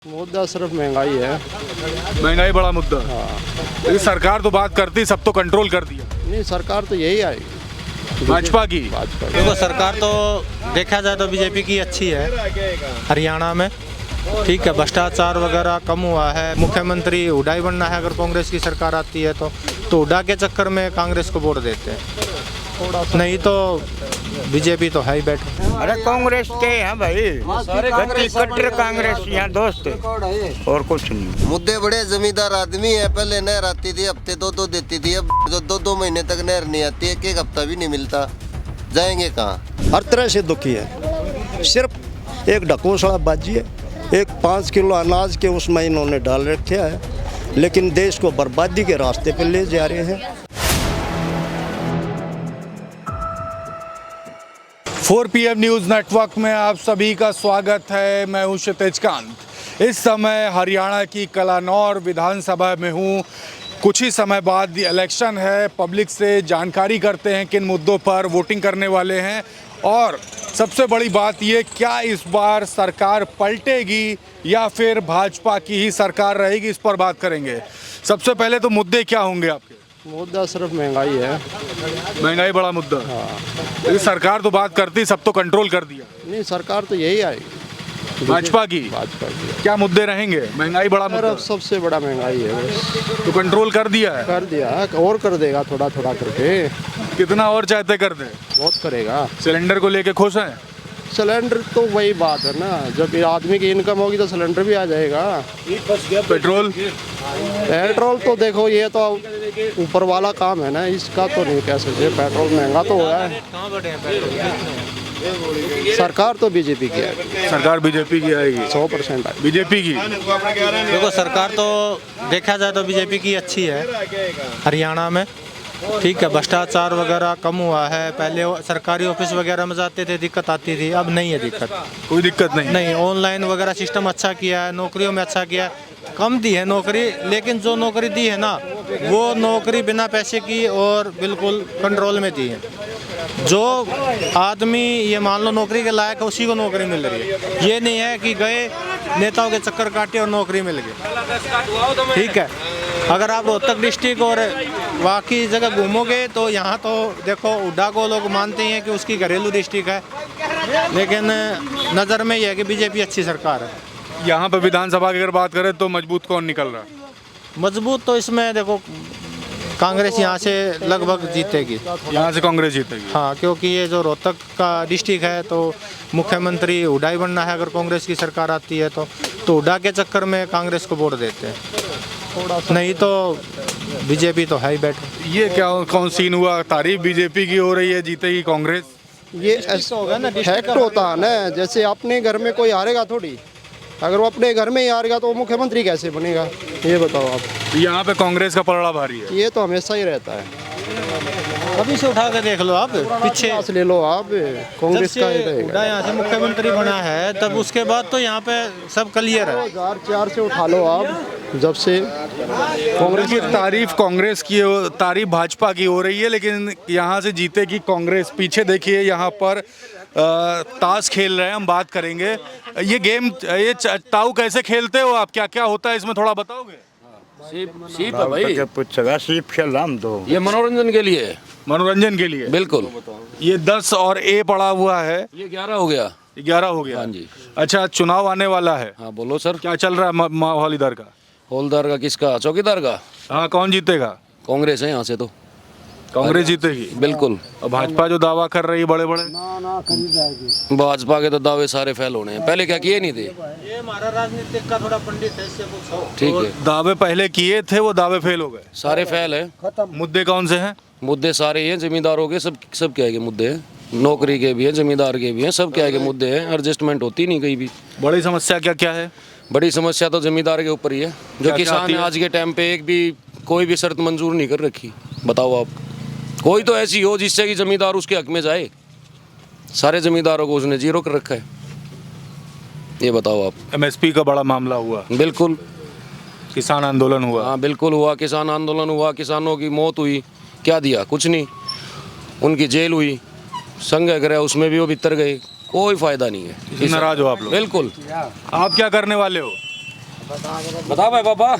मुद्दा सिर्फ महंगाई है। महंगाई बड़ा मुद्दा। हाँ। ये सरकार तो बात करती, सब तो कंट्रोल कर दिया। नहीं, सरकार तो यही आएगी, भाजपा की। देखो सरकार तो देखा जाए तो बीजेपी की अच्छी है हरियाणा में। ठीक है, भ्रष्टाचार वगैरह कम हुआ है। मुख्यमंत्री हुड्डा ही बनना है अगर कांग्रेस की सरकार आती है तो हुड्डा के चक्कर में कांग्रेस को वोट देते हैं, नहीं तो बीजेपी तो है ही बैठे। अरे कांग्रेस के हैं भाई, गति कट्टर कांग्रेस यहाँ दोस्त और कुछ नहीं। मुद्दे बड़े जमींदार आदमी है। पहले नहर आती थी, हफ्ते दो देती थी, अब दो महीने तक नहर नहीं आती, एक हफ्ता भी नहीं मिलता। जाएंगे कहाँ? हर तरह से दुखी है। सिर्फ एक ढकोसला बाजी है, एक 5 किलो अनाज के उसमें इन्होंने डाल रखे है, लेकिन देश को बर्बादी के रास्ते पर ले जा रहे हैं। 4 PM न्यूज़ नेटवर्क में आप सभी का स्वागत है। मैं हूं क्षितिज कांत। इस समय हरियाणा की कलानौर विधानसभा में हूं। कुछ ही समय बाद इलेक्शन है, पब्लिक से जानकारी करते हैं किन मुद्दों पर वोटिंग करने वाले हैं, और सबसे बड़ी बात ये, क्या इस बार सरकार पलटेगी या फिर भाजपा की ही सरकार रहेगी, इस पर बात करेंगे। सबसे पहले तो मुद्दे क्या होंगे आपके? मुद्दा सिर्फ महंगाई है। महंगाई बड़ा मुद्दा। हाँ। ये सरकार तो बात करती, सब तो कंट्रोल कर दिया। नहीं, सरकार तो यही आएगी, भाजपा की। क्या मुद्दे रहेंगे? महंगाई बड़ा मुद्दा। अब सबसे बड़ा महंगाई है, बस तो कंट्रोल कर दिया है। कर दिया और कर देगा, थोड़ा थोड़ा करके। कितना और चाहते कर दे? बहुत करेगा। सिलेंडर को लेके खुश हैं? सिलेंडर तो वही बात है ना, जब ये आदमी की इनकम होगी तो सिलेंडर भी आ जाएगा। पेट्रोल तो देखो, ये तो ऊपर वाला काम है ना, इसका तो नहीं कह सकते। पेट्रोल महंगा तो हुआ है। सरकार तो बीजेपी की है। सरकार बीजेपी की आएगी, 100% आएगी बीजेपी की। देखो सरकार तो देखा जाए तो बीजेपी की अच्छी है हरियाणा में। ठीक है, भ्रष्टाचार वगैरह कम हुआ है। पहले सरकारी ऑफिस वगैरह में जाते थे, दिक्कत आती थी, अब नहीं है दिक्कत। कोई दिक्कत नहीं। ऑनलाइन वगैरह सिस्टम अच्छा किया है, नौकरियों में अच्छा किया है। कम दी है नौकरी, लेकिन जो नौकरी दी है ना, वो नौकरी बिना पैसे की और बिल्कुल कंट्रोल में दी है। जो आदमी ये मान लो नौकरी के लायक है, उसी को नौकरी मिल रही है। ये नहीं है कि गए नेताओं के चक्कर काटे और नौकरी मिल गई। ठीक है, अगर आप रोहतक डिस्ट्रिक्ट और बाकी जगह घूमोगे तो यहाँ तो देखो, हुड्डा को लोग मानते हैं कि उसकी घरेलू डिस्ट्रिक्ट है, लेकिन नज़र में यह है कि बीजेपी अच्छी सरकार है। यहाँ पे विधानसभा की अगर बात करें तो मजबूत कौन निकल रहा है? मजबूत तो इसमें देखो कांग्रेस यहाँ से लगभग जीतेगी। यहाँ से कांग्रेस जीतेगी। हाँ, क्योंकि ये जो रोहतक का डिस्ट्रिक्ट है तो मुख्यमंत्री हुड्डा ही बनना है अगर कांग्रेस की सरकार आती है तो हुड्डा के चक्कर में कांग्रेस को वोट देते हैं, नहीं तो बीजेपी तो है ही बैठे। ये क्या कौन सीन हुआ? तारीफ बीजेपी की हो रही है, जीतेगी कांग्रेस। ये ऐसा होगा ना, फैक्ट होता है ना। जैसे अपने घर में कोई हारेगा थोड़ी, अगर वो अपने घर में ही हारेगा तो वो मुख्यमंत्री कैसे बनेगा, ये बताओ आप। यहाँ पे कांग्रेस का पलड़ा भारी है। ये तो हमेशा ही रहता है। अभी से उठा के देख लो आप, पीछे पास ले लो आप, कांग्रेस का ही हुड्डा रहेगा। यहाँ से मुख्यमंत्री बना है तब उसके बाद तो यहाँ पे सब क्लियर है। 2004 से उठा लो आप, जब से कांग्रेस की तारीफ तारीफ भाजपा की हो रही है, लेकिन यहाँ से जीतेगी कांग्रेस। पीछे देखिए, यहाँ पर ताश खेल रहे हैं, हम बात करेंगे। ये गेम, ये ताऊ कैसे खेलते हो आप? क्या क्या होता है इसमें, थोड़ा बताओगे? सीप है भाई, पूछेगा सीप खेल रहा हम तो। ये मनोरंजन के लिए। मनोरंजन के लिए बिल्कुल। ये 10 और ए पड़ा हुआ है, ये 11 हो गया। 11 हो गया। हाँ जी। अच्छा, चुनाव आने वाला है। हाँ बोलो सर। क्या चल रहा है माहौल इधर का? हौलदार का किसका? चौकीदार का। हाँ, कौन जीतेगा? कांग्रेस है यहाँ से तो। कांग्रेस जीतेगी। बिल्कुल। और भाजपा जो दावा कर रही है बड़े बड़े, भाजपा के तो दावे सारे फेल होने हैं, पहले क्या किए नहीं थे। ये हमारा राजनीतिक का थोड़ा पंडित है, इससे पूछो। ठीक तो है, दावे पहले किए थे, वो दावे फेल हो गए। सारे फेल है। मुद्दे कौन से हैं? मुद्दे सारे हैं, जमींदारों के सब क्या है के मुद्दे हैं, नौकरी के भी हैं, जमींदार के भी हैं, सब क्या है के मुद्दे हैं। एडजस्टमेंट होती नहीं कहीं भी। बड़ी समस्या क्या क्या है? बड़ी समस्या तो जमींदार के ऊपर ही है। जो क्या किसान आती है है? आज के टाइम पे एक भी कोई भी शर्त मंजूर नहीं कर रखी। बताओ आप, कोई तो ऐसी हो जिससे कि जमींदार उसके हक में जाए। सारे जमींदारों को उसने जीरो कर रखा है। ये बताओ आप। MSP का बड़ा मामला हुआ, बिल्कुल। किसान आंदोलन हुआ। हाँ बिल्कुल हुआ, किसान आंदोलन हुआ, किसानों की मौत हुई। क्या दिया? कुछ नहीं। उनकी जेल हुई, संघ गृह उसमें भी वो भीतर गए, कोई फायदा नहीं है। नाराज हो आप लोग? बिल्कुल। आप क्या करने वाले हो? बता भाई बाबा।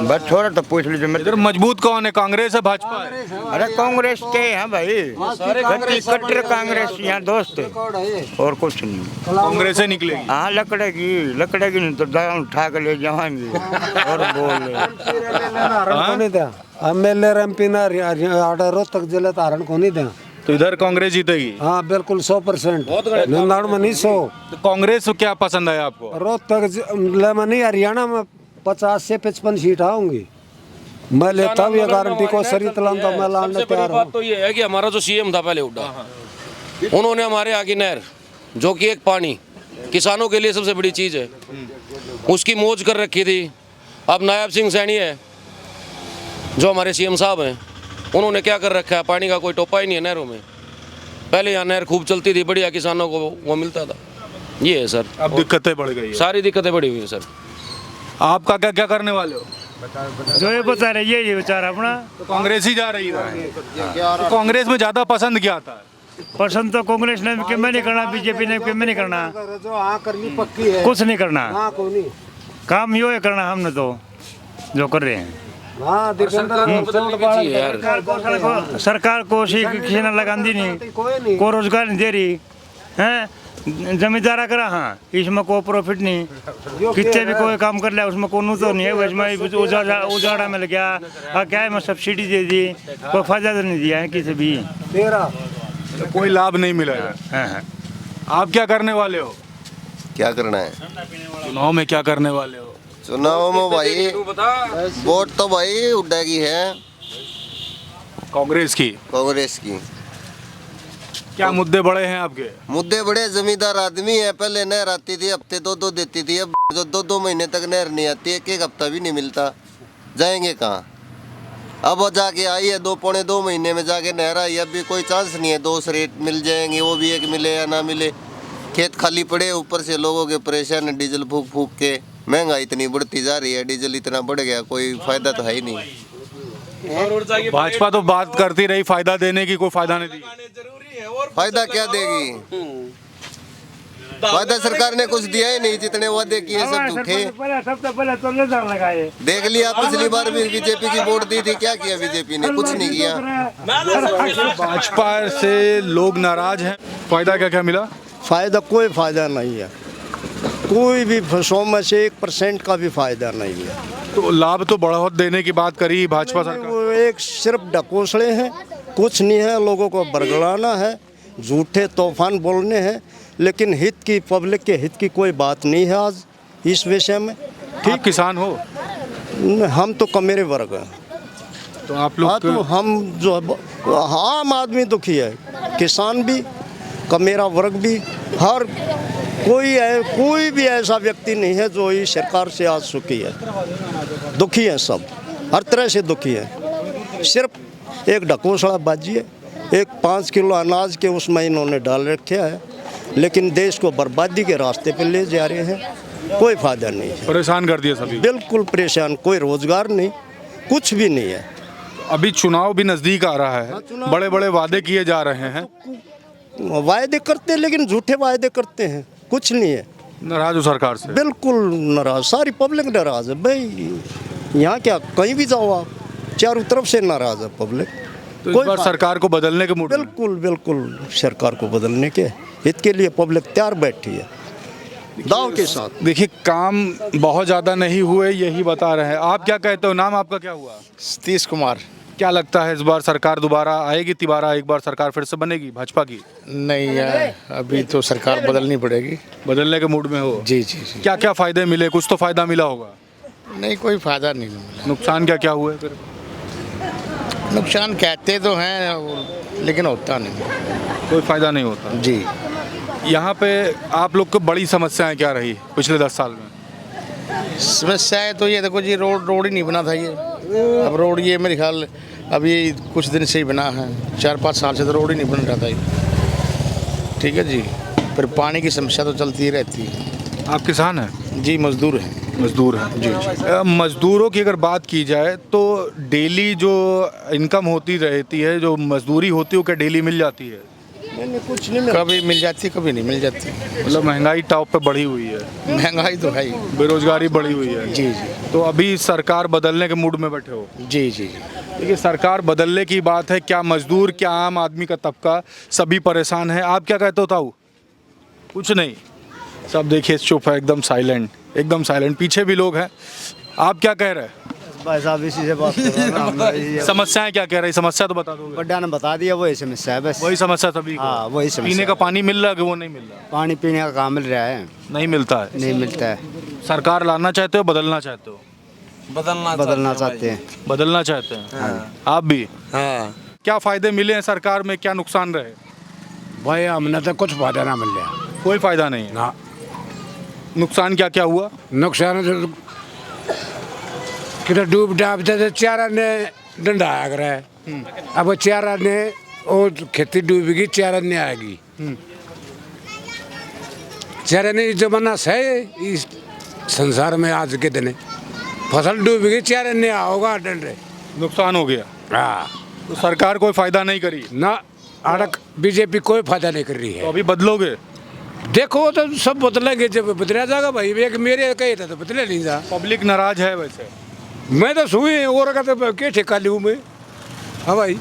बस थोड़ा तो पूछ लीजिए मेरे। इधर मजबूत कौन है, कांग्रेस है भाजपा है? अरे कांग्रेस के हैं भाई, कट्टर कांग्रेस यहाँ दोस्त है और कुछ नहीं। कांग्रेस से निकलेगी। हाँ लकड़ेगी नहीं तो दाम उठा के ले जाएंगे और बोले एमएलए एमपी ना रोहतक जिले हरण को नहीं दें। तो इधर कांग्रेस जीतेगी। हाँ बिल्कुल 100%। निंदाड़ में नहीं 100। तो कांग्रेस को क्या पसंद है आपको? रोहतक जिले में नहीं, हरियाणा में 50 से 55 सीट आऊंगी। मैं लेता हूँ ये गारंटी को सरी तलाम तो मैं लाने सबसे बड़ी तैयार बात हूँ। तो ये है कि हमारा जो सीएम था पहले हुड्डा, उन्होंने हमारे यहाँ की नहर, जो कि एक पानी किसानों के लिए सबसे बड़ी चीज़ है, उसकी मौज कर रखी थी। अब नायब सिंह सैनी है जो हमारे सीएम साहब हैं, उन्होंने क्या कर रखा है, पानी का कोई टोपा ही नहीं है नहरों में। पहले यहाँ नहर खूब चलती थी, बढ़िया किसानों को वो मिलता था। ये है सर, अब दिक्कतें बढ़ गई है। सारी दिक्कतें बढ़ी हुई हैं सर। आपका क्या क्या करने वाले हो? जो ये बता रहे ये विचार अपना। तो कांग्रेस ही जा रही है। तो कांग्रेस में ज्यादा पसंद क्या आता है? पसंद तो कांग्रेस ने कि मैं नहीं करना, बीजेपी ने कि मैं नहीं करना, जो हाँ करनी पक्की है, कुछ नहीं करना। हाँ को नहीं। काम यो है करना हमने तो जो कर रहे हैं। हाँ सरकार को किसी ने लगांदी नहीं, को रोजगार नहीं दे रही है। जमींदारा करा हाँ, इसमें कोई प्रॉफिट नहीं। कितने भी कोई काम कर लिया उसमें कोनो तो नहीं है। इसमें उजाड़ा मिल गया और क्या है, मैं सब्सिडी दे दी, कोई फायदा तो नहीं दिया है किसी भी। तो कोई लाभ नहीं मिला है। हाँ। आप क्या करने वाले हो? क्या करना है चुनाव में क्या करने वाले हो? चुनाव में भाई वोट तो भाई हुड्डा की है, कांग्रेस की। कांग्रेस की। क्या मुद्दे बड़े हैं आपके? मुद्दे बड़े, जमींदार आदमी है। पहले नहर आती थी, हफ्ते 2 देती थी, अब जो 2 महीने तक नहर नहीं आती, एक हफ्ता भी नहीं मिलता। जाएंगे कहाँ? अब वो जाके आई है 2-2.5 महीने में जाके नहर आई, अब भी कोई चांस नहीं है 2 रेट मिल जाएंगे, वो भी एक मिले या ना मिले। खेत खाली पड़े, ऊपर से लोगों के परेशान है, डीजल फूक फूक के। महंगाई इतनी बढ़ती जा रही है, डीजल इतना बढ़ गया, कोई फायदा तो है ही नहीं। भाजपा तो बात करती रही फायदा देने की, कोई फायदा नहीं दी। फायदा क्या देगी? वादा सरकार ने कुछ दिया ही नहीं, जितने वादे किए सब झूठे। सबसे पहले तो नजर लगाए। देख लिया, पिछली बार भी बीजेपी की वोट दी थी, क्या किया बीजेपी ने? कुछ नहीं किया। भाजपा से लोग नाराज हैं, फायदा क्या क्या मिला? फ़ायदा कोई फ़ायदा नहीं है, कोई भी 100 में से 1% का भी फ़ायदा नहीं है। तो लाभ तो बढ़ोत देने की बात करी भाजपा सरकार। वो एक सिर्फ ढकोसले हैं, कुछ नहीं है। लोगों को बरगलाना है, झूठे तूफान बोलने हैं, लेकिन हित की, पब्लिक के हित की कोई बात नहीं है आज इस विषय में। ठीक, किसान हो? हम तो कमेरे वर्ग हैं। तो आप लोग हाँ, तो हम जो आम आदमी दुखी है, किसान भी, कमेरा वर्ग भी, हर कोई भी ऐसा व्यक्ति नहीं है जो इस सरकार से आज सुखी है। दुखी है सब, हर तरह से दुखी है। सिर्फ एक ढकोसला बाजी है, एक 5 किलो अनाज के उसमें इन्होंने डाल रखे है, लेकिन देश को बर्बादी के रास्ते पे ले जा रहे हैं। कोई फायदा नहीं है, परेशान कर दिया सभी। बिल्कुल परेशान, कोई रोजगार नहीं, कुछ भी नहीं है। अभी चुनाव भी नजदीक आ रहा है, बड़े बड़े वादे किए जा रहे हैं। वायदे करते हैं लेकिन झूठे वायदे करते हैं, कुछ नहीं है। नाराज हो सरकार से? बिल्कुल नाराज, सारी पब्लिक नाराज है भाई। यहाँ क्या, कहीं भी जाओ आप, चारों तरफ से नाराज है पब्लिक। तो इस बार सरकार को बदलने के मूड में? बिल्कुल सरकार को बदलने के हित के लिए पब्लिक तैयार बैठी है, दाव के साथ। देखिए, काम बहुत ज़्यादा नहीं हुए, यही बता रहे हैं। आप क्या कहते हो? नाम आपका क्या हुआ? सतीश कुमार। क्या लगता है इस बार सरकार दोबारा आएगी? तिबारा एक बार सरकार फिर से बनेगी भाजपा की? नहीं है, अभी तो सरकार बदलनी पड़ेगी। बदलने के मूड में हो? जी जी जी। क्या क्या फायदे मिले? कुछ तो फायदा मिला होगा। नहीं, कोई फायदा नहीं मिला। नुकसान क्या क्या हुए फिर? नुकसान कहते तो हैं लेकिन होता नहीं, कोई फायदा नहीं होता जी। यहाँ पे आप लोग को बड़ी समस्याएं क्या रही पिछले 10 साल में? समस्याएं तो ये देखो जी, रोड ही नहीं बना था ये। अब रोड ये मेरे ख्याल अब ये कुछ दिन से ही बना है, 4-5 साल से तो रोड ही नहीं बन रहा था ये। ठीक है जी। फिर पानी की समस्या तो चलती ही रहती है। आप किसान हैं? जी, मजदूर हैं। मजदूर हैं जी जी। मजदूरों की अगर बात की जाए तो डेली जो इनकम होती रहती है, जो मजदूरी होती है, वो क्या डेली मिल जाती है? नहीं कुछ नहीं मिला। कभी मिल जाती कभी नहीं मिल जाती। मतलब महंगाई टॉप पे बढ़ी हुई है, महंगाई तो है ही। बेरोजगारी बढ़ी हुई है। जी जी तो अभी सरकार बदलने के मूड में बैठे हो? जी जी। देखिए, सरकार बदलने की बात है, क्या मजदूर, क्या आम आदमी का तबका, सभी परेशान है। आप क्या कहते हो ताऊ? कुछ नहीं, सब देखिए चुप है, एकदम साइलेंट, एकदम साइलेंट। पीछे भी लोग हैं, आप क्या कह रहे हैं? भाई साहब इसी से बात कर रहा हूं। समस्याएं क्या कह रही, समस्या तो बता दोगे? बड्डा ने बता दिया, वही समस्या है बस। वही समस्या सभी को? हाँ, वही समस्या। पीने का पानी मिल रहा है कि वो नहीं मिल रहा? पानी पीने का काम मिल रहा है? नहीं मिलता है। नहीं मिलता है। सरकार लाना चाहते हो, बदलना चाहते हो? बदलना चाहते हैं। बदलना चाहते हैं। आप भी? हाँ क्या फायदे मिले हैं सरकार में, क्या नुकसान रहे? भाई हमने तो कुछ फायदा ना मिल रहा कोई फायदा नहीं है ना। नुकसान क्या क्या हुआ? नुकसान कि डूब डाबते थे, चारा ने डंडाया कर है। अब वो चारा ने और खेती डूबेगी, चारा नहीं आएगी। चारा ने जमाना सही इस संसार में आज के दिन फसल डूबेगी, चारा नहीं आओगा, डंडे नुकसान हो गया। हाँ तो सरकार कोई फायदा नहीं करी ना, अड़क बीजेपी कोई फायदा नहीं कर रही तो है। अभी बदलोगे? देखो तो सब बदलेंगे, जब बदला जाएगा भाई। एक मेरे कहे था तो बदले नहीं जा। पब्लिक नाराज है वैसे? मैं तो सुई और का तो क्या ठेका लूँ मैं। हाँ भाई,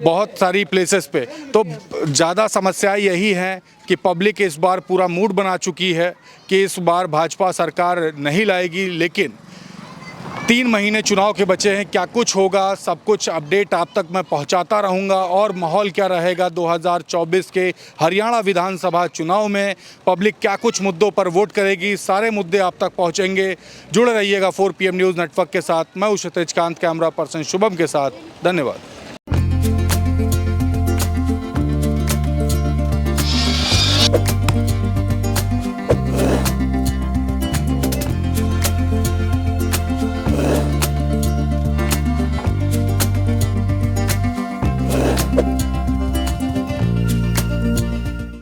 बहुत सारी प्लेसेस पे तो ज़्यादा समस्या यही है कि पब्लिक इस बार पूरा मूड बना चुकी है कि इस बार भाजपा सरकार नहीं लाएगी। लेकिन 3 महीने चुनाव के बचे हैं, क्या कुछ होगा, सब कुछ अपडेट आप तक मैं पहुंचाता रहूंगा। और माहौल क्या रहेगा 2024 के हरियाणा विधानसभा चुनाव में, पब्लिक क्या कुछ मुद्दों पर वोट करेगी, सारे मुद्दे आप तक पहुंचेंगे। जुड़े रहिएगा 4 PM न्यूज़ नेटवर्क के साथ। मैं हूं क्षितिज कांत, कैमरा पर्सन शुभम के साथ। धन्यवाद।